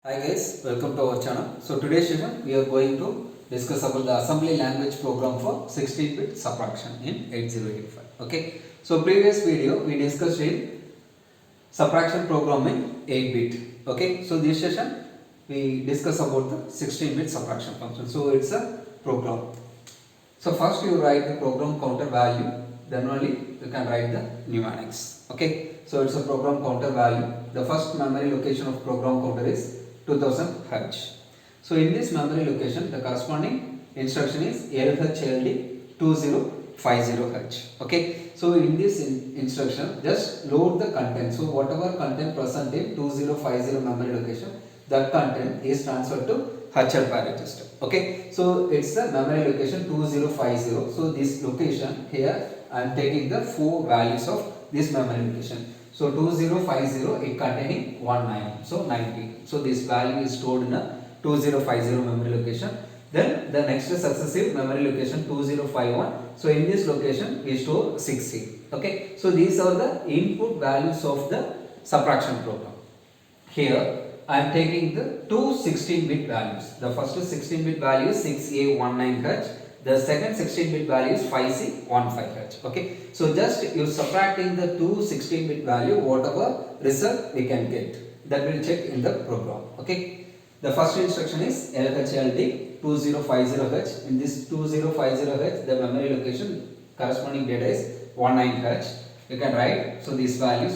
Hi guys, welcome to our channel. So today's session we are going to discuss about the assembly language program for 16-bit subtraction in 8085. Okay. So previous video we discussed in subtraction program in 8-bit. Okay. So this session we discuss about the 16-bit subtraction function. So it's a program. So first you write the program counter value, then only you can write the mnemonics. Okay. So it's a program counter value. The first memory location of program counter is 2000 H. So in this memory location the corresponding instruction is LHLD 2050H. Okay. So in this instruction just load the content. So whatever content present in 2050 memory location, that content is transferred to HL register. Okay. So it's the memory location 2050. So this location here I am taking the 4 values of this memory location. So 2050 it containing 19, so 90. So this value is stored in a 2050 memory location. Then the next successive memory location 2051. So in this location we store 60. Okay. So these are the input values of the subtraction program. Here I am taking the two 16-bit values. The first 16-bit value is 6A19H. The second 16-bit value is 5C15H. Okay. So just you subtracting the two 16-bit value, whatever result we can get, that will check in the program. Okay. The first instruction is LHLD 2050H. In this 2050H, the memory location corresponding data is 19H. You can write this value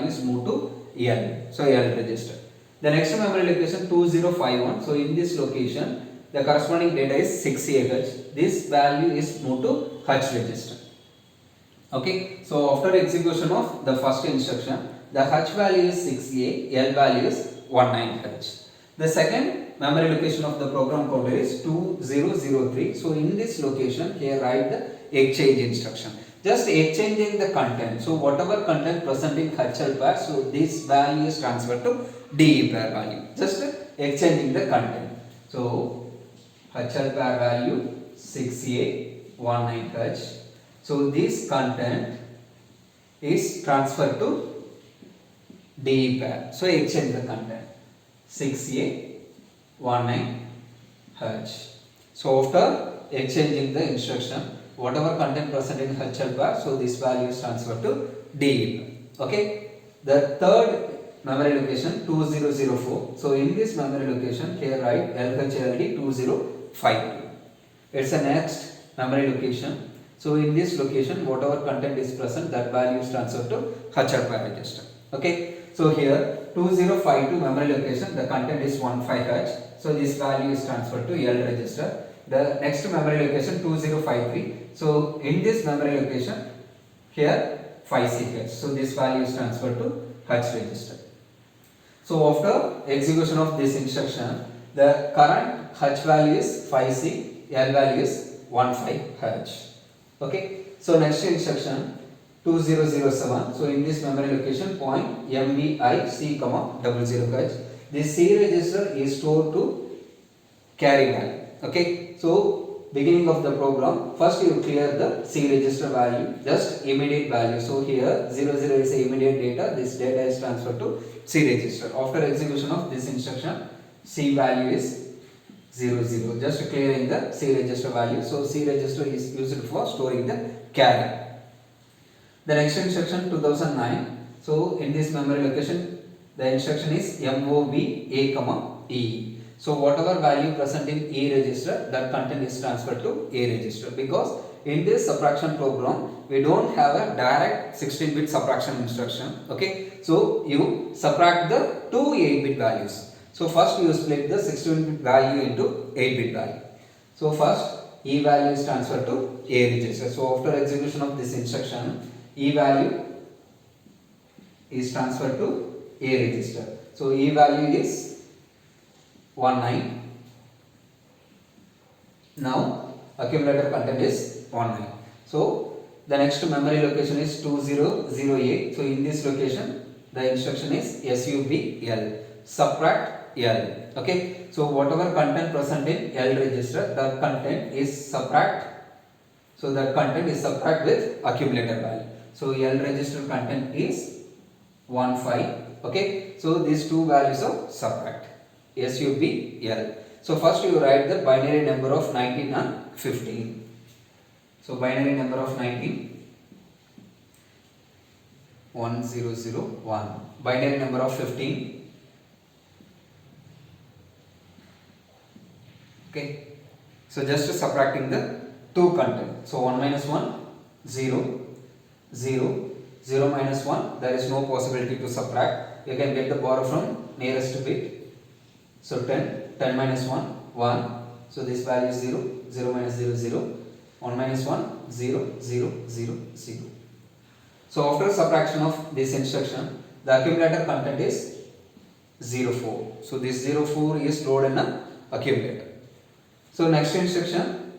is moved to L. So L register. The next memory location 2051. So in this location the corresponding data is 6A. This value is moved to H register. Okay. So after execution of the first instruction, the H value is 6A, L value is 19H. The second memory location of the program counter is 2003. So in this location here write the exchange instruction. Just exchanging the content. So whatever content present in HL pair, so this value is transferred to DE pair value. Just exchanging the content. So HL pair value 6A 19H. So this content is transferred to DE pair. So exchange the content 6A 19H. So after exchanging the instruction, whatever content present in HL pair, so this value is transferred to DE pair. Okay. The third memory location 2004. So in this memory location here write LHLD 2052. It's the next memory location. So in this location whatever content is present, that value is transferred to HL pair register. Okay. So here 2052 memory location, the content is 15H. So this value is transferred to L register. The next memory location 2053. So in this memory location here 5C. So this value is transferred to H register. So after execution of this instruction, the current H value is 5C, L value is 15H. Okay. So next instruction 2007. So in this memory location point MVIC, 00H. This C register is stored to carry value. Okay. So beginning of the program, first you clear the C register value, just immediate value. So here 00 is the immediate data. This data is transferred to C register. After execution of this instruction, C value is 00. Just clearing the C register value. So C register is used for storing the carry. The next instruction 2009. So in this memory location, the instruction is MOV A, E. So whatever value present in E register, that content is transferred to A register, because in this subtraction program we don't have a direct 16-bit subtraction instruction. Okay. So you subtract the two 8-bit values. So first you split the 16-bit value into 8-bit value. So first E value is transferred to A register. So after execution of this instruction, E value is transferred to A register. So E value is 19. Now accumulator content is 19. So the next memory location is 2008. So in this location the instruction is SUBL, subtract L. Okay. So whatever content present in L register, that content is subtract. So that content is subtract with accumulator value. So L register content is 15. Okay. So these two values are subtract. SUBL. So first you write the binary number of 19 and 15. So binary number of 19, 1001. Binary number of 15. Okay. So just subtracting the two content. So 1 minus 1, 0, 0, 0 minus 1, there is no possibility to subtract. You can get the borrow from nearest bit. So 10, 10 minus 1, 1. So this value is 0, 0 minus 0, 0. 1 minus 1, 0, 0, 0, 0. So after subtraction of this instruction, the accumulator content is 04. So this 04 is stored in an accumulator. So next instruction,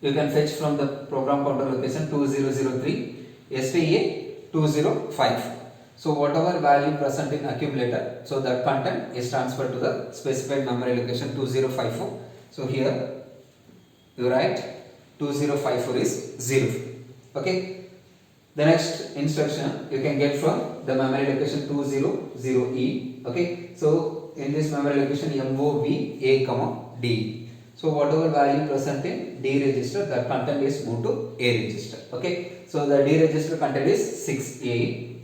you can fetch from the program counter location 2003 STA 205. So whatever value present in accumulator, so that content is transferred to the specified memory location 2054. So here you write 2054 is 0. Okay. The next instruction you can get from the memory location 200E. Okay. So in this memory location MOV A, D. So whatever value present in D register, that content is moved to A register. Okay. So the D register content is 6A.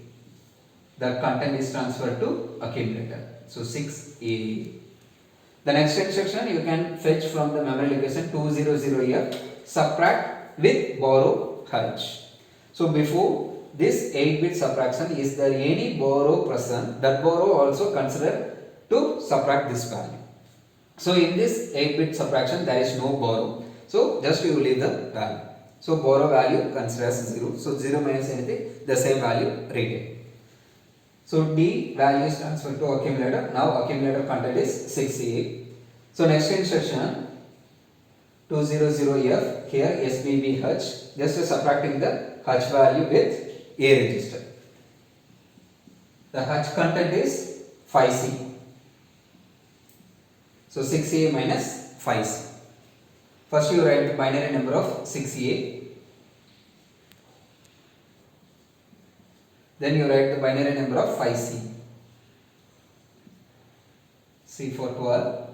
The content is transferred to accumulator. So 6A. The next instruction you can fetch from the memory location 200F, subtract with borrow H. So before this 8-bit subtraction, is there any borrow present? That borrow also considered to subtract this value. So in this 8-bit subtraction there is no borrow. So just you leave the value. So borrow value consider as 0. So 0 minus anything, the same value retain. So D value is transferred to accumulator. Now accumulator content is 6A. So next instruction 200F, here SBBH, just subtracting the H value with A register. The H content is 5C. So 6A minus 5C. First you write the binary number of 6A. Then you write the binary number of 5C. C for 12.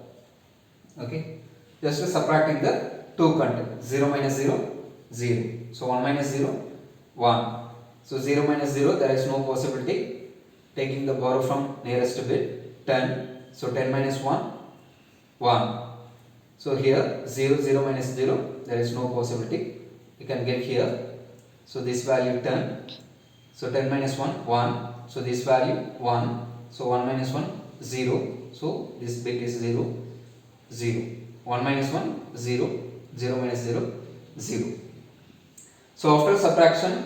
Okay. Just subtracting the two content. 0 minus 0, 0. So 1 minus 0, 1. So 0 minus 0, there is no possibility. Taking the borrow from nearest bit, 10. So 10 minus 1, 1. So here 0, 0 minus 0, there is no possibility. You can get here. So this value 10. So 10 minus 1, 1. So this value 1. So 1 minus 1, 0. So this bit is 0, 0. 1 minus 1, 0. 0 minus 0, 0. So after subtraction,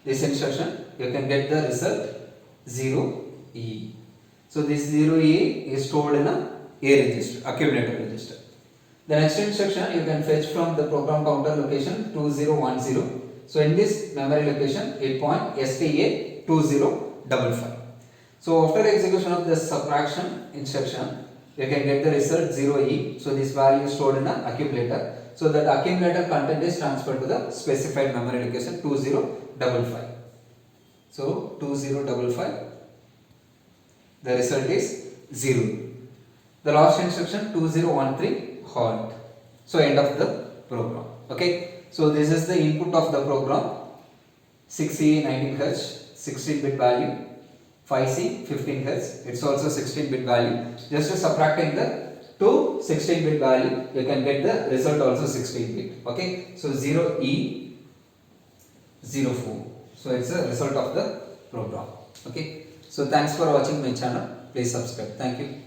this instruction, you can get the result 0E. So this 0E is stored in a register, accumulator register. The next instruction you can fetch from the program counter location 2010. So in this memory location 8 point STA 2055. So after execution of the subtraction instruction, you can get the result 0E. So this value is stored in an accumulator. So that accumulator content is transferred to the specified memory location 2055. So 2055, the result is 0. The last instruction 2013 halt. So end of the program. Okay. So this is the input of the program. 6C 19 Hz, 16-bit value. 5C 15 Hz. It's also 16-bit value. Just subtracting the two 16-bit value, you can get the result also 16-bit. Okay. So 0E 04. So it's a result of the program. Okay. So thanks for watching my channel. Please subscribe. Thank you.